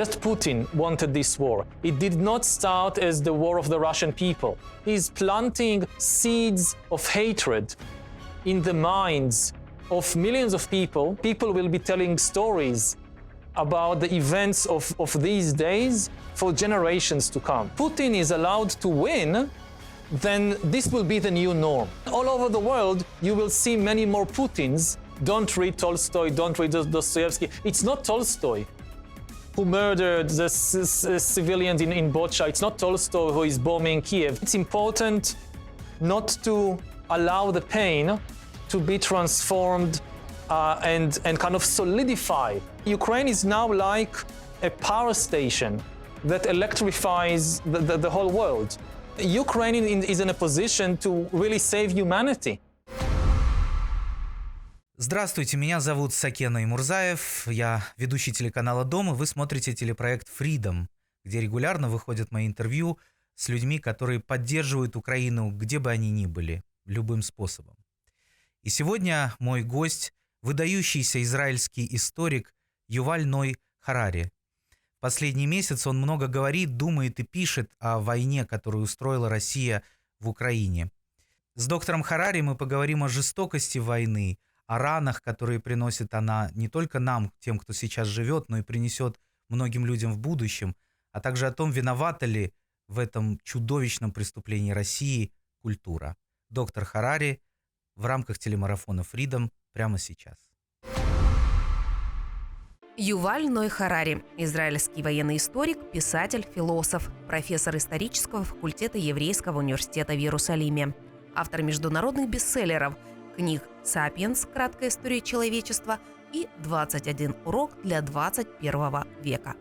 Just Putin wanted this war. It did not start as the war of the Russian people. He's planting seeds of hatred in the minds of millions of people. People will be telling stories about the events of these days for generations to come. Putin is allowed to win, then this will be the new norm. All over the world, you will see many more Putins. Don't read Tolstoy, don't read Dostoevsky. It's not Tolstoy who murdered the civilians in Bocha. It's not Tolstoy who is bombing Kiev. It's important not to allow the pain to be transformed and kind of solidify. Ukraine is now like a power station that electrifies the whole world. Ukraine is in a position to really save humanity. Здравствуйте, меня зовут Saken Aymurzaev, я ведущий телеканала «Дом», и вы смотрите телепроект Freedom, где регулярно выходят мои интервью с людьми, которые поддерживают Украину, где бы они ни были, любым способом. И сегодня мой гость – выдающийся израильский историк Юваль Ной Харари. В последний месяц он много говорит, думает и пишет о войне, которую устроила Россия в Украине. С доктором Харари мы поговорим о жестокости войны, о ранах, которые приносит она не только нам, тем, кто сейчас живет, но и принесет многим людям в будущем, а также о том, виновата ли в этом чудовищном преступлении России культура. Доктор Харари в рамках телемарафона Freedom прямо сейчас. Юваль Ной Харари – израильский военный историк, писатель, философ, профессор исторического факультета Еврейского университета в Иерусалиме, автор международных бестселлеров, книг «Сапиенс. Краткая история человечества» и «21 урок для 21 века».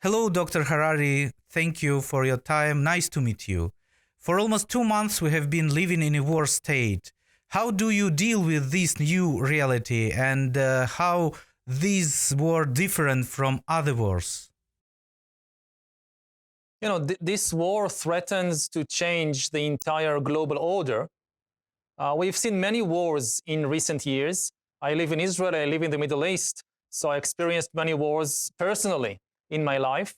Hello, Dr. Harari. Thank you for your time. Nice to meet you. For almost 2 months, we have been living in a war state. How do you deal with this new reality and how this war different from other wars? You know, this war threatens to change the entire global order. We've seen many wars in recent years. I live in Israel, I live in the Middle East, so I experienced many wars personally in my life.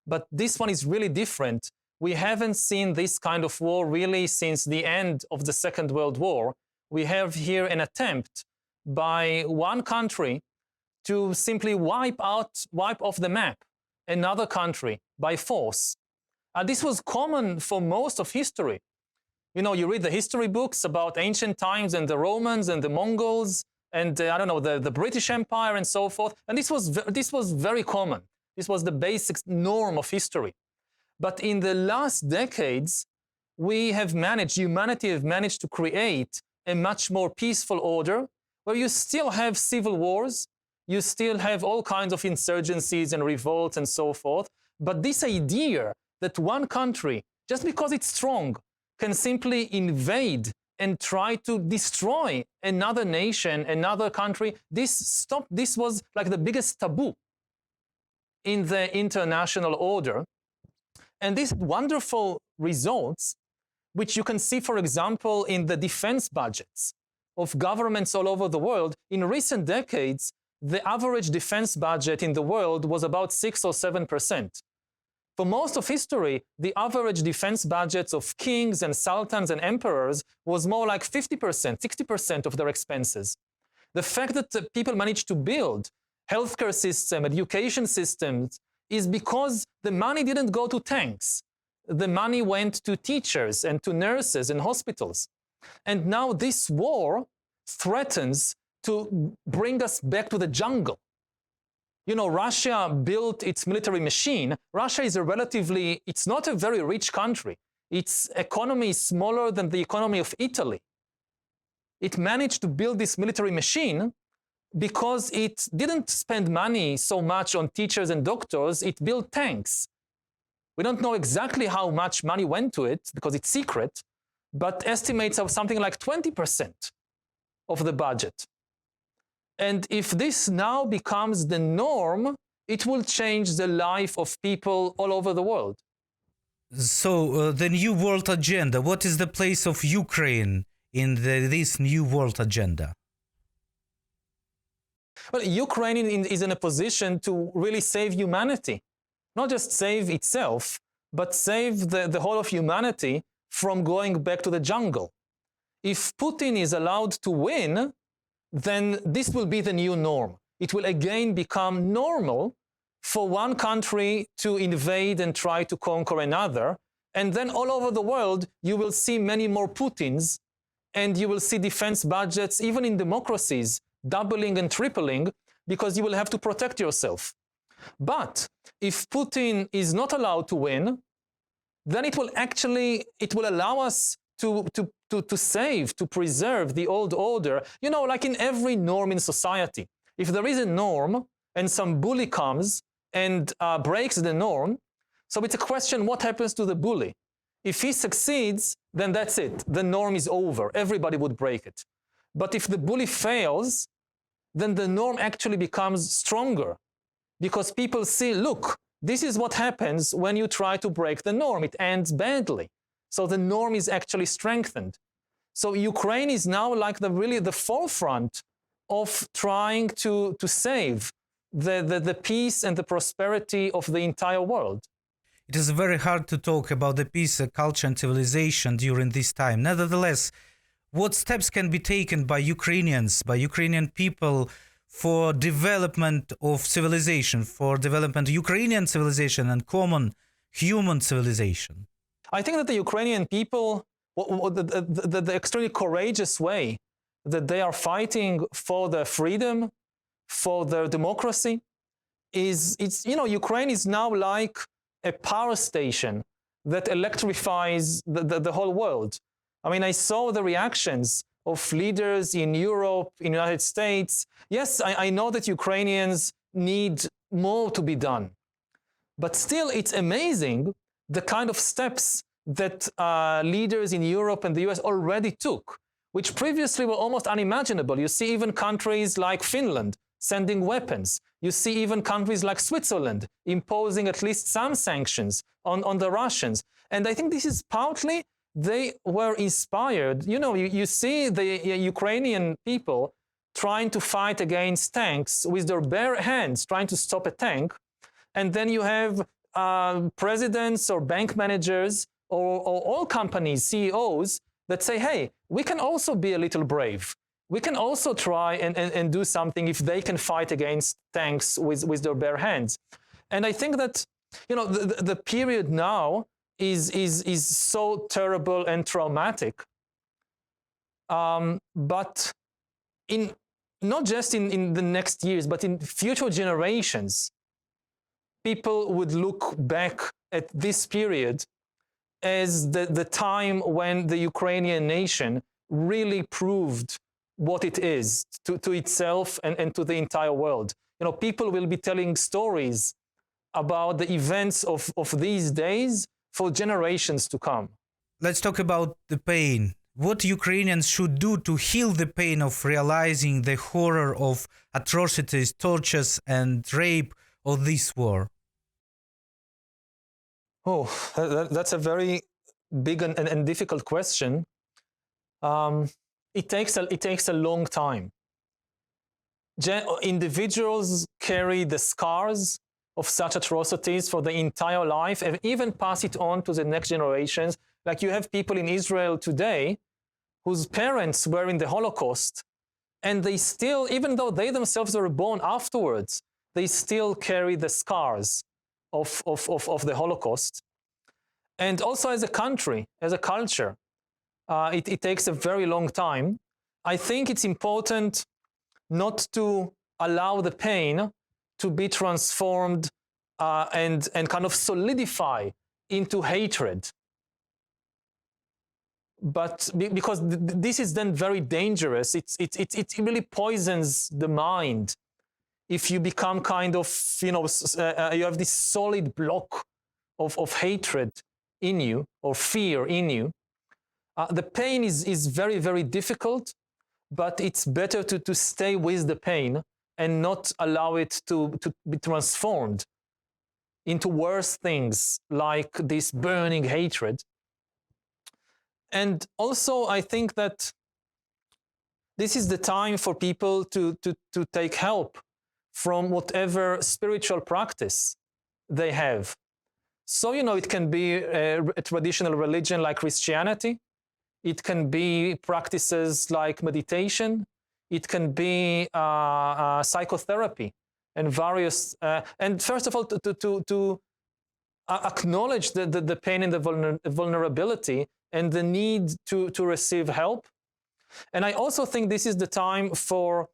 But this one is really different. We haven't seen this kind of war really since the end of the Second World War. We have here an attempt by one country to simply wipe off the map another country by force. This was common for most of history. You know, you read the history books about ancient times and the Romans and the Mongols and, the British Empire and so forth. And this was very common. This was the basic norm of history. But in the last decades, humanity have managed to create a much more peaceful order where you still have civil wars, you still have all kinds of insurgencies and revolts and so forth. But this idea that one country, just because it's strong, can simply invade and try to destroy another nation, another country, this was like the biggest taboo in the international order. And these wonderful results, which you can see, for example, in the defense budgets of governments all over the world, in recent decades, the average defense budget in the world was about 6 or 7%. For most of history, the average defense budgets of kings and sultans and emperors was more like 50%, 60% of their expenses. The fact that people managed to build healthcare system, education systems, is because the money didn't go to tanks. The money went to teachers and to nurses and hospitals. And now this war threatens to bring us back to the jungle. You know, Russia built its military machine. Russia is it's not a very rich country. Its economy is smaller than the economy of Italy. It managed to build this military machine because it didn't spend money so much on teachers and doctors, it built tanks. We don't know exactly how much money went to it because it's secret, but estimates of something like 20% of the budget. And if this now becomes the norm, it will change the life of people all over the world. So the new world agenda, what is the place of Ukraine in this new world agenda? Well, Ukraine is in a position to really save humanity, not just save itself, but save the whole of humanity from going back to the jungle. If Putin is allowed to win, then this will be the new norm. It will again become normal for one country to invade and try to conquer another. And then all over the world, you will see many more Putins, and you will see defense budgets, even in democracies, doubling and tripling, because you will have to protect yourself. But if Putin is not allowed to win, then it will allow us to save, to preserve the old order. You know, like in every norm in society, if there is a norm and some bully comes and breaks the norm, so it's a question, what happens to the bully? If he succeeds, then that's it. The norm is over. Everybody would break it. But if the bully fails, then the norm actually becomes stronger, because people see, look, this is what happens when you try to break the norm. It ends badly. So the norm is actually strengthened. So Ukraine is now like really the forefront of trying to save the peace and the prosperity of the entire world. It is very hard to talk about the peace, culture, and civilization during this time. Nevertheless, what steps can be taken by Ukrainians, by Ukrainian people, for development of civilization, for development of Ukrainian civilization and common human civilization? I think that the Ukrainian people, the extremely courageous way that they are fighting for their freedom, for their democracy, Ukraine is now like a power station that electrifies the whole world. I mean, I saw the reactions of leaders in Europe, in the United States. Yes, I know that Ukrainians need more to be done. But still, it's amazing the kind of steps that leaders in Europe and the US already took, which previously were almost unimaginable. You see even countries like Finland sending weapons. You see even countries like Switzerland imposing at least some sanctions on the Russians. And I think this is partly they were inspired. You know, you see the Ukrainian people trying to fight against tanks with their bare hands, trying to stop a tank. And then you have presidents or bank managers or all companies, CEOs, that say, hey, we can also be a little brave. We can also try and do something if they can fight against tanks with their bare hands. And I think that, you know, the period now is so terrible and traumatic. But not just in the next years, but in future generations, people would look back at this period as the time when the Ukrainian nation really proved what it is to itself and to the entire world. You know, people will be telling stories about the events of these days for generations to come. Let's talk about the pain. What Ukrainians should do to heal the pain of realizing the horror of atrocities, tortures, and rape of this war? Oh, that's a very big and difficult question. It takes a long time. Individuals carry the scars of such atrocities for the entire life and even pass it on to the next generations. Like you have people in Israel today whose parents were in the Holocaust, and they still, even though they themselves were born afterwards, they still carry the scars of the Holocaust. And also as a country, as a culture, it takes a very long time. I think it's important not to allow the pain to be transformed and kind of solidify into hatred. But because this is then very dangerous, it really poisons the mind. If you become kind of, you have this solid block of hatred in you or fear in you, the pain is very, very difficult, but it's better to stay with the pain and not allow it to be transformed into worse things like this burning hatred. And also, I think that this is the time for people to take help from whatever spiritual practice they have. So, it can be a traditional religion like Christianity. It can be practices like meditation. It can be psychotherapy and various, and first of all, to acknowledge the pain and the vulnerability and the need to receive help. And I also think this is the time for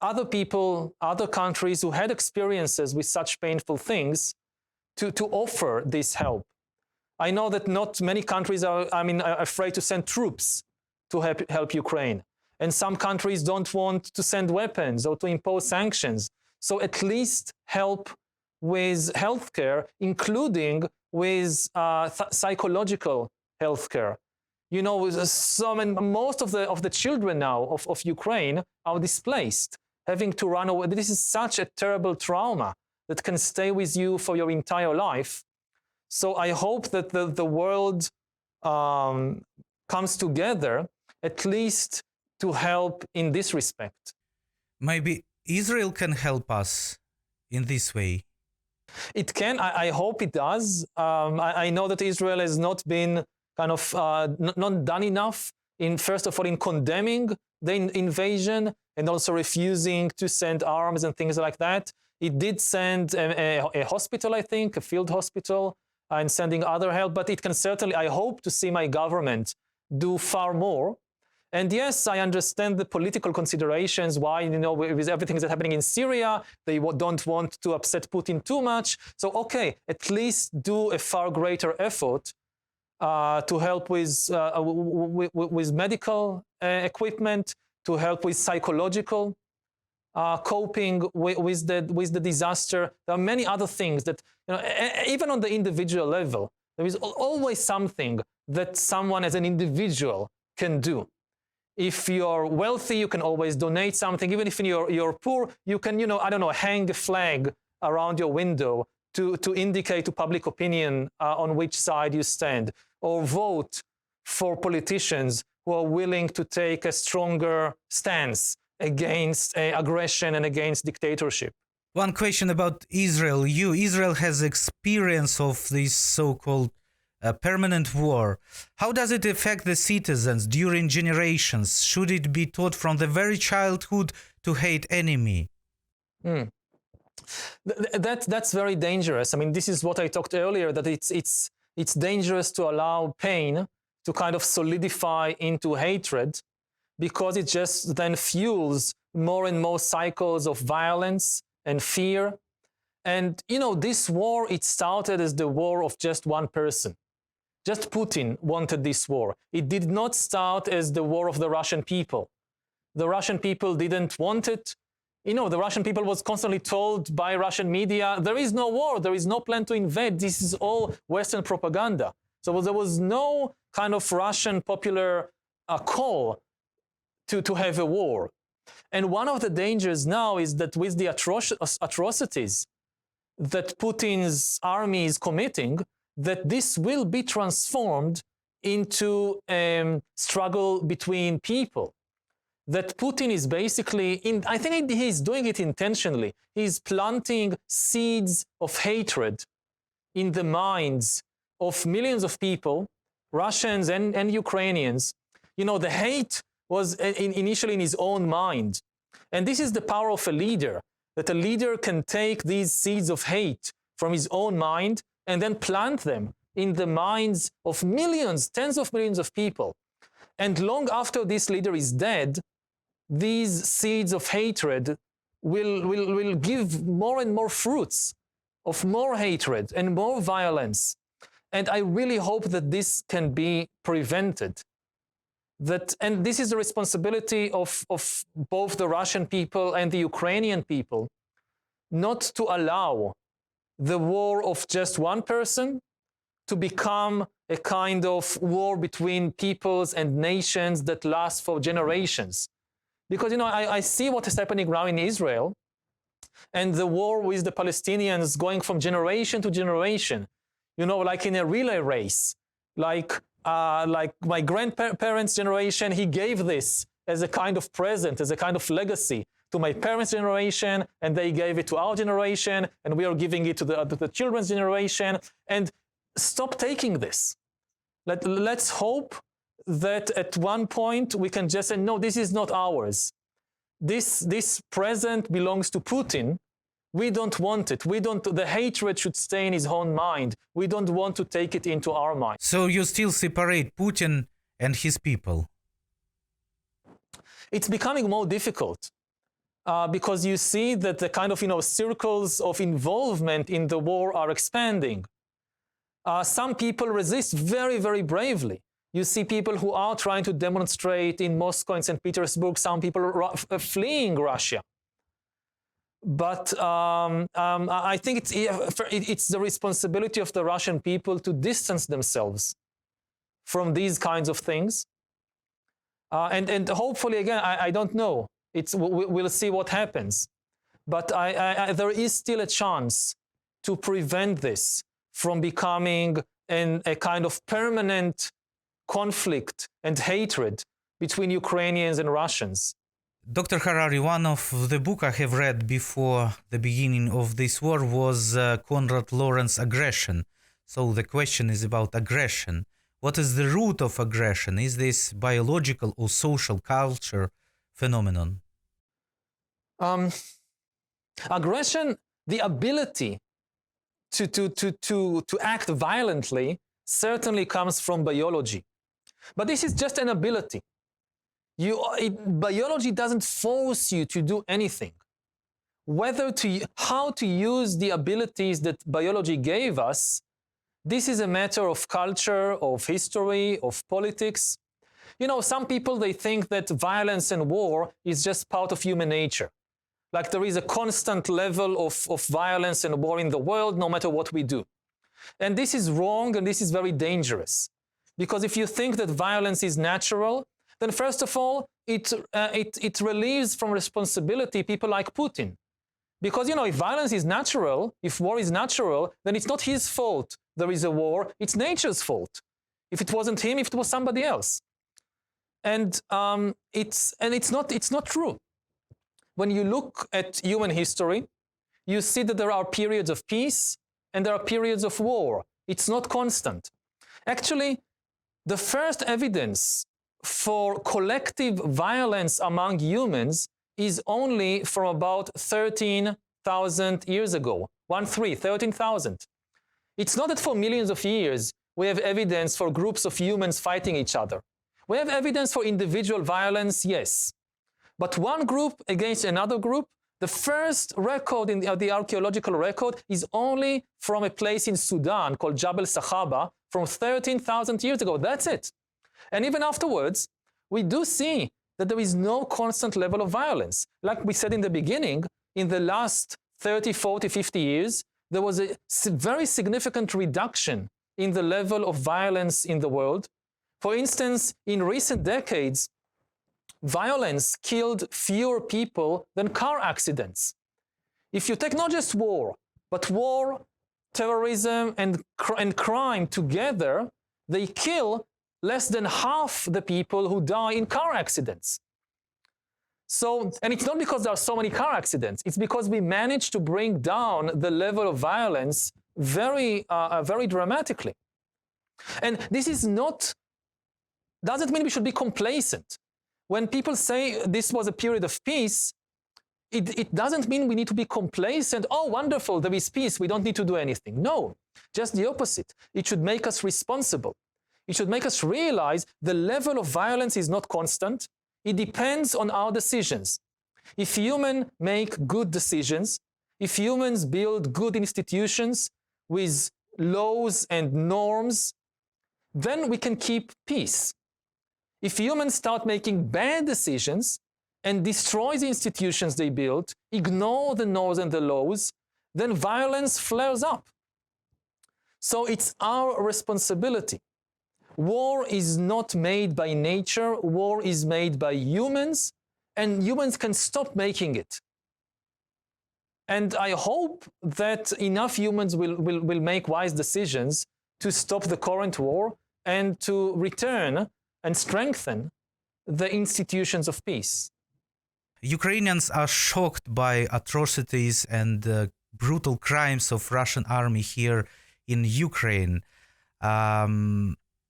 other people, other countries who had experiences with such painful things to offer this help. I know that not many countries are afraid to send troops to help Ukraine. And some countries don't want to send weapons or to impose sanctions. So at least help with healthcare, including with psychological healthcare. Most of the children now of Ukraine are displaced, having to run away. This is such a terrible trauma that can stay with you for your entire life. So I hope that the world comes together, at least to help in this respect. Maybe Israel can help us in this way. It can. I hope it does. I know that Israel has not been not done enough first of all, in condemning the invasion and also refusing to send arms and things like that. It did send a hospital, I think, a field hospital, and sending other help, but it can certainly, I hope to see my government do far more. And yes, I understand the political considerations, why, with everything that's happening in Syria, they don't want to upset Putin too much. So, okay, at least do a far greater effort to help with medical equipment, to help with psychological coping with the disaster. There are many other things that, even on the individual level, there is always something that someone as an individual can do. If you're wealthy, you can always donate something. Even if you're poor, you can, hang a flag around your window to indicate to public opinion on which side you stand, or vote for politicians who are willing to take a stronger stance against aggression and against dictatorship. One question about Israel. Israel has experience of this so-called permanent war. How does it affect the citizens during generations? Should it be taught from the very childhood to hate enemy? That's very dangerous. This is what I talked earlier, that it's dangerous to allow pain to kind of solidify into hatred, because it just then fuels more and more cycles of violence and fear. And, this war, it started as the war of just one person. Just Putin wanted this war. It did not start as the war of the Russian people. The Russian people didn't want it. The Russian people was constantly told by Russian media, there is no war, there is no plan to invade. This is all Western propaganda. So there was no kind of Russian popular call to have a war. And one of the dangers now is that with the atrocities that Putin's army is committing, that this will be transformed into a struggle between people. That Putin is basically, I think he's doing it intentionally. He's planting seeds of hatred in the minds of millions of people, Russians and Ukrainians. The hate was initially in his own mind. And this is the power of a leader, that a leader can take these seeds of hate from his own mind and then plant them in the minds of millions, tens of millions of people. And long after this leader is dead, these seeds of hatred will give more and more fruits of more hatred and more violence. And I really hope that this can be prevented. And this is the responsibility of both the Russian people and the Ukrainian people, not to allow the war of just one person to become a kind of war between peoples and nations that lasts for generations. Because, I see what is happening now in Israel, and the war with the Palestinians going from generation to generation, like in a relay race, like my grandparents' generation, he gave this as a kind of present, as a kind of legacy to my parents' generation, and they gave it to our generation, and we are giving it to the children's generation. And stop taking this. Let's hope that at one point we can just say, no, this is not ours. This present belongs to Putin. We don't want it. The hatred should stay in his own mind. We don't want to take it into our mind. So you still separate Putin and his people? It's becoming more difficult because you see that the kind of circles of involvement in the war are expanding. Some people resist very, very bravely. You see people who are trying to demonstrate in Moscow and St. Petersburg, some people fleeing Russia. But I think it's the responsibility of the Russian people to distance themselves from these kinds of things. And hopefully, again, I don't know. We'll see what happens. But there is still a chance to prevent this from becoming a kind of permanent conflict and hatred between Ukrainians and Russians. Dr. Harari, one of the books I have read before the beginning of this war was Konrad Lorenz's Aggression. So the question is about aggression. What is the root of aggression? Is this biological or social culture phenomenon? Aggression, the ability to act violently, certainly comes from biology. But this is just an ability. Biology doesn't force you to do anything. How to use the abilities that biology gave us, this is a matter of culture, of history, of politics. Some people, they think that violence and war is just part of human nature. Like there is a constant level of violence and war in the world, no matter what we do. And this is wrong, and this is very dangerous. Because if you think that violence is natural, then first of all, it relieves from responsibility people like Putin. Because, if violence is natural, if war is natural, then it's not his fault there is a war, it's nature's fault. If it wasn't him, if it was somebody else. And it's not true. When you look at human history, you see that there are periods of peace and there are periods of war. It's not constant. Actually, the first evidence for collective violence among humans is only from about 13,000 years ago. 13,000. It's not that for millions of years we have evidence for groups of humans fighting each other. We have evidence for individual violence, yes. But one group against another group, the first record in the archaeological record is only from a place in Sudan called Jabal Sahaba from 13,000 years ago. That's it. And even afterwards, we do see that there is no constant level of violence. Like we said in the beginning, in the last 30, 40, 50 years, there was a very significant reduction in the level of violence in the world. For instance, in recent decades, violence killed fewer people than car accidents. If you take not just war, but war, terrorism, and crime together, they kill less than half the people who die in car accidents. So, and it's not because there are so many car accidents, it's because we managed to bring down the level of violence very dramatically. And this is doesn't mean we should be complacent. When people say this was a period of peace, it doesn't mean we need to be complacent. Oh, wonderful, there is peace, we don't need to do anything. No, just the opposite. It should make us responsible. It should make us realize the level of violence is not constant. It depends on our decisions. If humans make good decisions, if humans build good institutions with laws and norms, then we can keep peace. If humans start making bad decisions and destroy the institutions they built, ignore the norms and the laws, then violence flares up. So it's our responsibility. War is not made by nature, war is made by humans, and humans can stop making it. And I hope that enough humans will make wise decisions to stop the current war and to return and strengthen the institutions of peace. Ukrainians are shocked by atrocities and brutal crimes of Russian army here in Ukraine.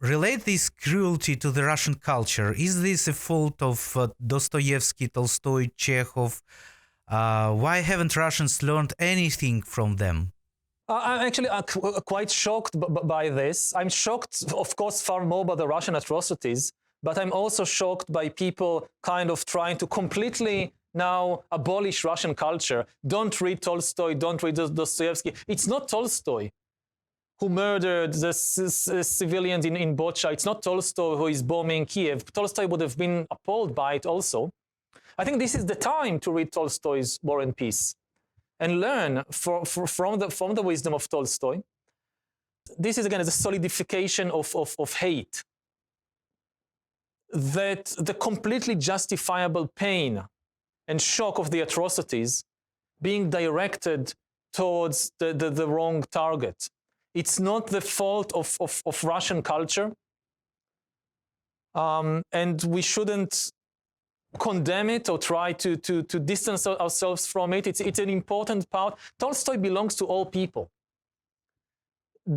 Relate this cruelty to the Russian culture. Is this a fault of Dostoevsky, Tolstoy, Chekhov? Why haven't Russians learned anything from them? I'm actually quite shocked by this. I'm shocked, of course, far more by the Russian atrocities, but I'm also shocked by people kind of trying to completely now abolish Russian culture. Don't read Tolstoy, don't read Dostoevsky. It's not Tolstoy who murdered the civilians in Bocha. It's not Tolstoy who is bombing Kiev. Tolstoy would have been appalled by it also. I think this is the time to read Tolstoy's War and Peace and learn from the wisdom of Tolstoy. This is, again, the solidification of hate, that the completely justifiable pain and shock of the atrocities being directed towards the wrong target. It's not the fault of Russian culture, and we shouldn't condemn it or try to distance ourselves from it. It's an important part. Tolstoy belongs to all people.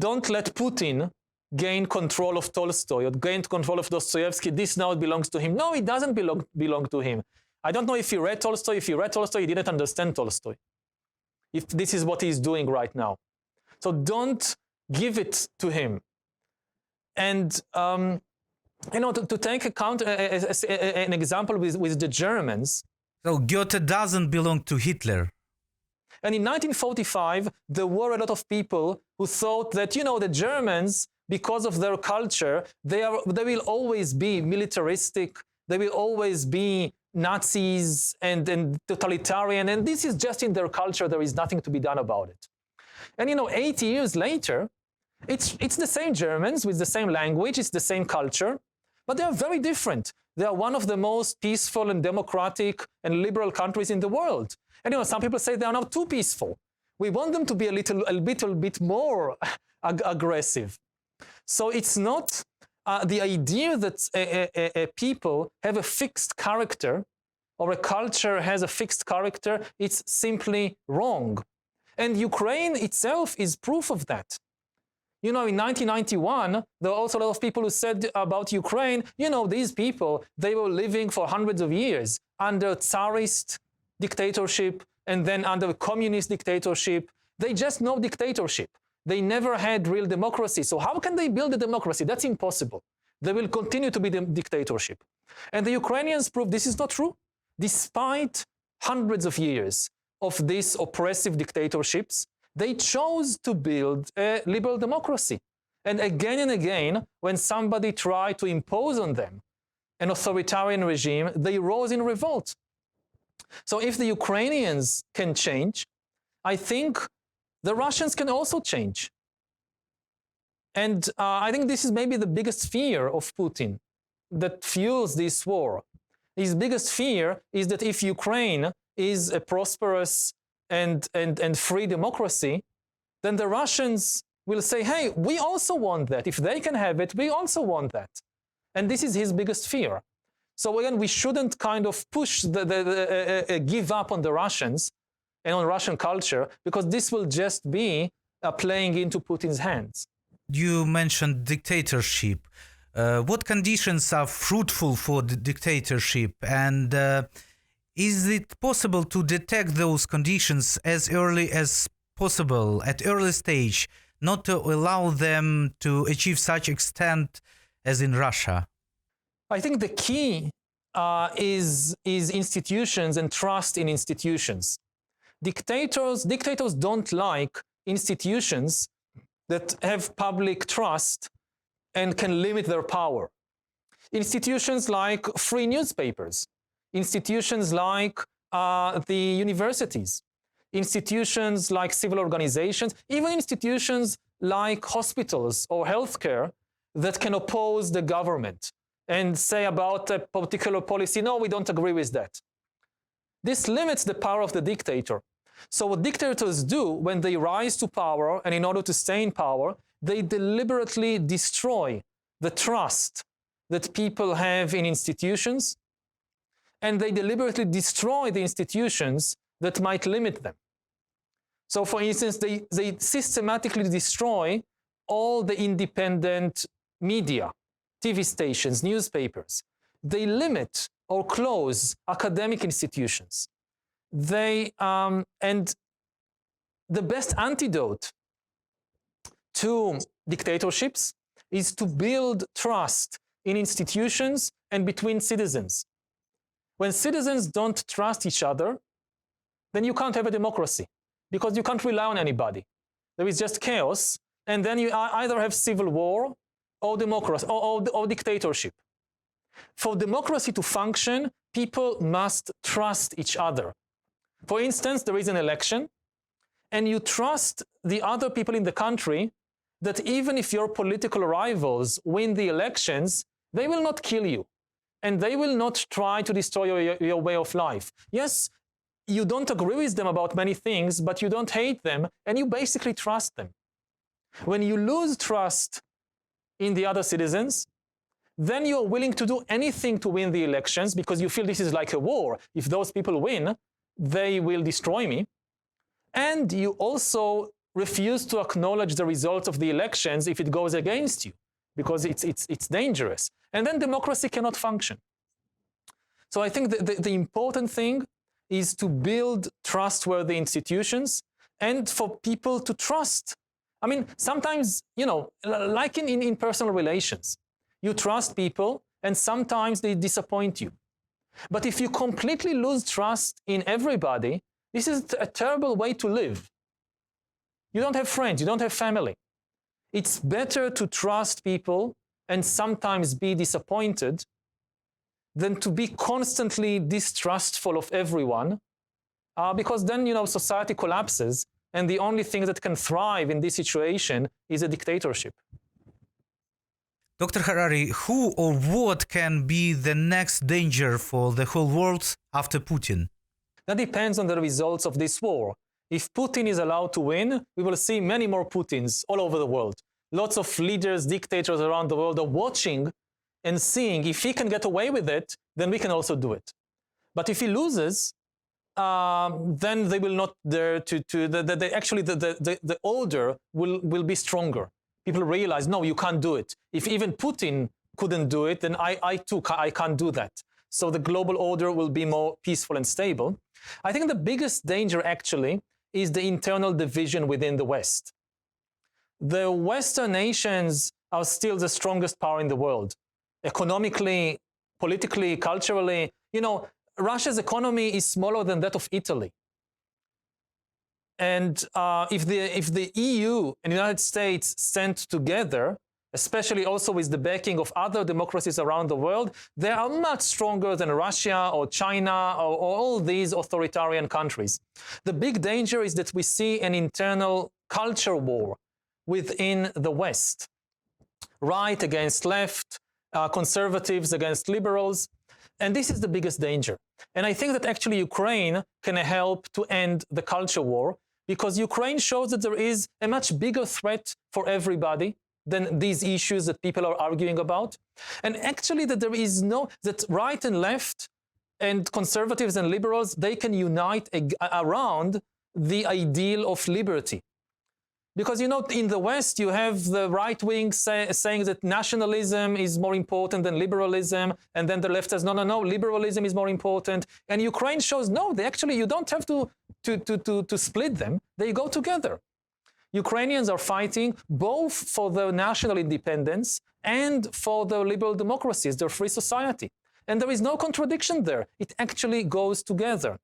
Don't let Putin gain control of Tolstoy or gain control of Dostoevsky. This now belongs to him. No, it doesn't belong to him. I don't know if he read Tolstoy. If he read Tolstoy, he didn't understand Tolstoy. If this is what he's doing right now. So don't give it to him. And to take account an example with the Germans. So Goethe doesn't belong to Hitler. And in 1945, there were a lot of people who thought that, the Germans, because of their culture, they will always be militaristic, they will always be Nazis and totalitarian, and this is just in their culture, there is nothing to be done about it. And 80 years later, it's the same Germans with the same language, it's the same culture, but they are very different. They are one of the most peaceful and democratic and liberal countries in the world. And some people say they are now too peaceful. We want them to be a little bit more aggressive. So it's not the idea that people have a fixed character or a culture has a fixed character. It's simply wrong. And Ukraine itself is proof of that. In 1991, there were also a lot of people who said about Ukraine, these people, they were living for hundreds of years under Tsarist dictatorship and then under communist dictatorship. They just know dictatorship. They never had real democracy. So how can they build a democracy? That's impossible. They will continue to be the dictatorship. And the Ukrainians prove this is not true. Despite hundreds of years of these oppressive dictatorships, they chose to build a liberal democracy. And again, when somebody tried to impose on them an authoritarian regime, they rose in revolt. So if the Ukrainians can change, I think the Russians can also change. And I think this is maybe the biggest fear of Putin that fuels this war. His biggest fear is that if Ukraine is a prosperous and free democracy, then the Russians will say, hey, we also want that. If they can have it, we also want that. And this is his biggest fear. So again, we shouldn't kind of push give up on the Russians and on Russian culture, because this will just be playing into Putin's hands. You mentioned dictatorship. What conditions are fruitful for the dictatorship? And is it possible to detect those conditions as early as possible, at early stage, not to allow them to achieve such extent as in Russia? I think the key is institutions and trust in institutions. Dictators don't like institutions that have public trust and can limit their power. Institutions like free newspapers, institutions like the universities, institutions like civil organizations, even institutions like hospitals or healthcare that can oppose the government and say about a particular policy, no, we don't agree with that. This limits the power of the dictator. So what dictators do when they rise to power, and in order to stay in power, they deliberately destroy the trust that people have in institutions, and they deliberately destroy the institutions that might limit them. So for instance, they systematically destroy all the independent media, TV stations, newspapers. They limit or close academic institutions. And the best antidote to dictatorships is to build trust in institutions and between citizens. When citizens don't trust each other, then you can't have a democracy because you can't rely on anybody. There is just chaos, and then you either have civil war or democracy or dictatorship. For democracy to function, people must trust each other. For instance, there is an election, and you trust the other people in the country that even if your political rivals win the elections, they will not kill you, and they will not try to destroy your way of life. Yes, you don't agree with them about many things, but you don't hate them, and you basically trust them. When you lose trust in the other citizens, then you're willing to do anything to win the elections because you feel this is like a war. If those people win, they will destroy me. And you also refuse to acknowledge the results of the elections if it goes against you, because it's dangerous. And then democracy cannot function. So I think the important thing is to build trustworthy institutions and for people to trust. I mean, sometimes, like in personal relations, you trust people and sometimes they disappoint you. But if you completely lose trust in everybody, this is a terrible way to live. You don't have friends, you don't have family. It's better to trust people and sometimes be disappointed than to be constantly distrustful of everyone, because then, society collapses, and the only thing that can thrive in this situation is a dictatorship. Dr. Harari, who or what can be the next danger for the whole world after Putin? That depends on the results of this war. If Putin is allowed to win, we will see many more Putins all over the world. Lots of leaders, dictators around the world are watching and seeing if he can get away with it, then we can also do it. But if he loses, then they will not dare the order will be stronger. People realize, no, you can't do it. If even Putin couldn't do it, then I too can't do that. So the global order will be more peaceful and stable. I think the biggest danger actually is the internal division within the West. The Western nations are still the strongest power in the world. Economically, politically, culturally, Russia's economy is smaller than that of Italy. And if the EU and the United States stand together, especially also with the backing of other democracies around the world, they are much stronger than Russia or China or all these authoritarian countries. The big danger is that we see an internal culture war within the West. Right against left, conservatives against liberals. And this is the biggest danger. And I think that actually Ukraine can help to end the culture war, because Ukraine shows that there is a much bigger threat for everybody than these issues that people are arguing about. And actually that that right and left and conservatives and liberals, they can unite around the ideal of liberty. Because, in the West, you have the right wing saying that nationalism is more important than liberalism. And then the left says, no, liberalism is more important. And Ukraine shows, no, you don't have to split them. They go together. Ukrainians are fighting both for their national independence and for their liberal democracies, their free society. And there is no contradiction there. It actually goes together.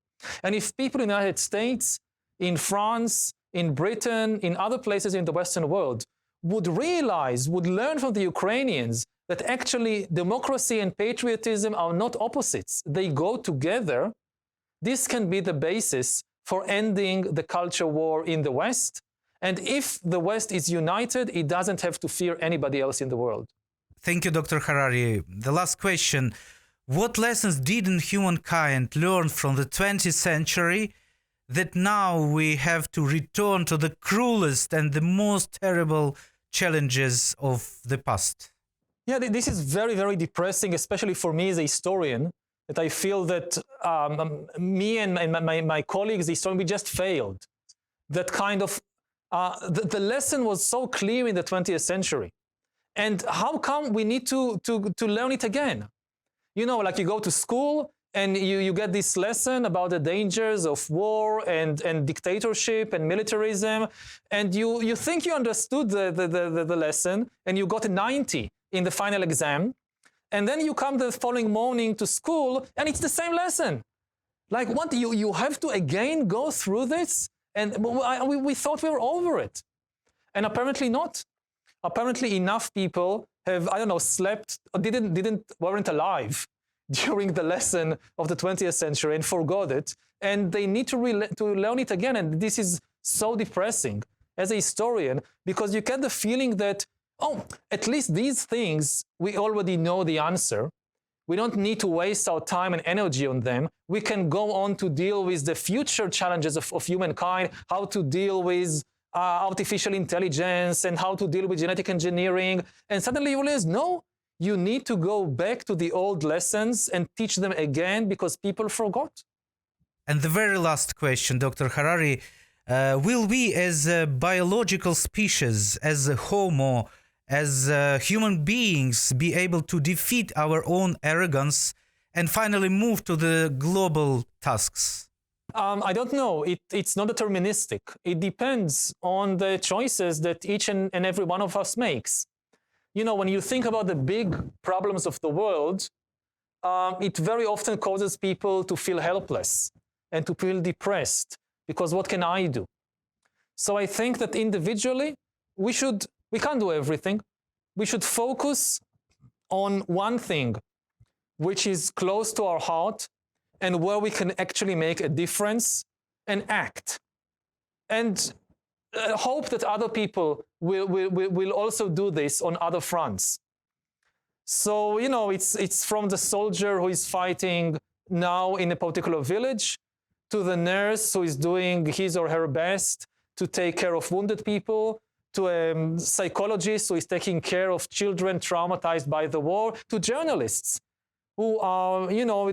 And if people in the United States, in France, in Britain, in other places in the Western world, would learn from the Ukrainians that actually democracy and patriotism are not opposites. They go together. This can be the basis for ending the culture war in the West. And if the West is united, it doesn't have to fear anybody else in the world. Thank you, Dr. Harari. The last question. What lessons didn't humankind learn from the 20th century that now we have to return to the cruelest and the most terrible challenges of the past? Yeah, this is very, very depressing, especially for me as a historian, that I feel that me and my colleagues, the historian, we just failed. That kind of, the lesson was so clear in the 20th century. And how come we need to learn it again? You know, like you go to school and you get this lesson about the dangers of war and dictatorship and militarism, and you think you understood the lesson, and you got a 90 in the final exam, and then you come the following morning to school, and it's the same lesson. Like, what, you have to again go through this? And we thought we were over it. And apparently not. Apparently enough people have, I don't know, slept, or weren't alive during the lesson of the 20th century and forgot it. And they need to learn it again. And this is so depressing as a historian, because you get the feeling that, oh, at least these things, we already know the answer. We don't need to waste our time and energy on them. We can go on to deal with the future challenges of humankind, how to deal with artificial intelligence and how to deal with genetic engineering. And suddenly you realize, no, you need to go back to the old lessons and teach them again because people forgot. And the very last question, Dr. Harari, will we as a biological species, as a Homo, as human beings, be able to defeat our own arrogance and finally move to the global tasks? I don't know. It's not deterministic. It depends on the choices that each and every one of us makes. You know, when you think about the big problems of the world, it very often causes people to feel helpless and to feel depressed, because what can I do? So I think that individually, we can't do everything. We should focus on one thing, which is close to our heart and where we can actually make a difference and act. And hope that other people will also do this on other fronts. So, you know, it's from the soldier who is fighting now in a particular village to the nurse who is doing his or her best to take care of wounded people, to a psychologist who is taking care of children traumatized by the war, to journalists who are, you know,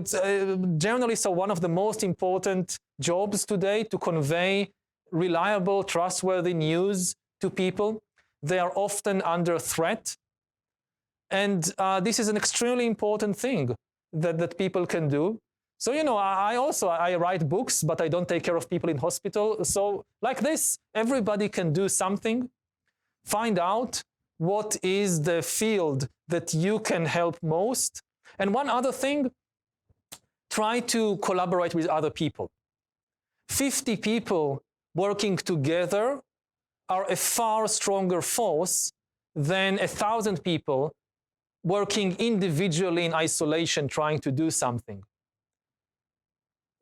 journalists are one of the most important jobs today to convey reliable, trustworthy news to people. They are often under threat. And this is an extremely important thing that people can do. So, you know, I write books, but I don't take care of people in hospital. So like this, everybody can do something. Find out what is the field that you can help most. And one other thing, try to collaborate with other people. 50 people working together are a far stronger force than 1,000 people working individually in isolation trying to do something.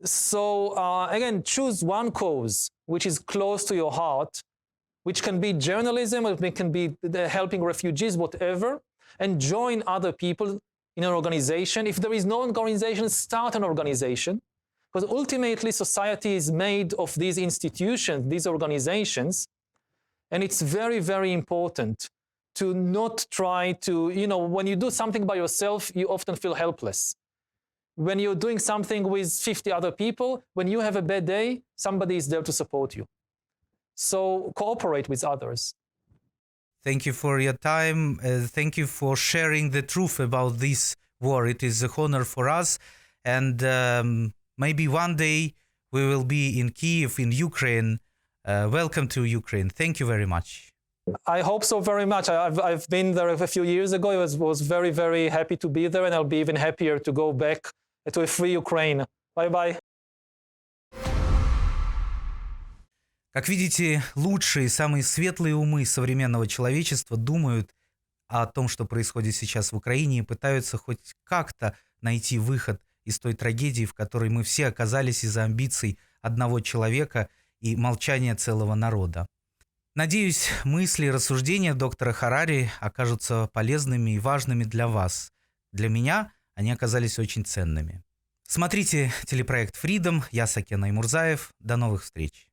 So again, choose one cause which is close to your heart, which can be journalism, or it can be helping refugees, whatever, and join other people in an organization. If there is no organization, start an organization, because ultimately society is made of these institutions, these organizations, and it's very, very important to not try to, you know, when you do something by yourself, you often feel helpless. When you're doing something with 50 other people, when you have a bad day, somebody is there to support you. So cooperate with others. Thank you for your time. Thank you for sharing the truth about this war. It is an honor for us. And maybe one day we will be in Kyiv, in Ukraine. Welcome to Ukraine. Thank you very much. I hope so very much. I've been there a few years ago. I was very, very happy to be there, and I'll be even happier to go back to a free Ukraine. Bye-bye. Как видите, лучшие, самые светлые умы современного человечества думают о том, что происходит сейчас в Украине, и пытаются хоть как-то найти выход из той трагедии, в которой мы все оказались из-за амбиций одного человека и молчания целого народа. Надеюсь, мысли и рассуждения доктора Харари окажутся полезными и важными для вас. Для меня они оказались очень ценными. Смотрите телепроект Freedom. Я Saken Aymurzaev. До новых встреч.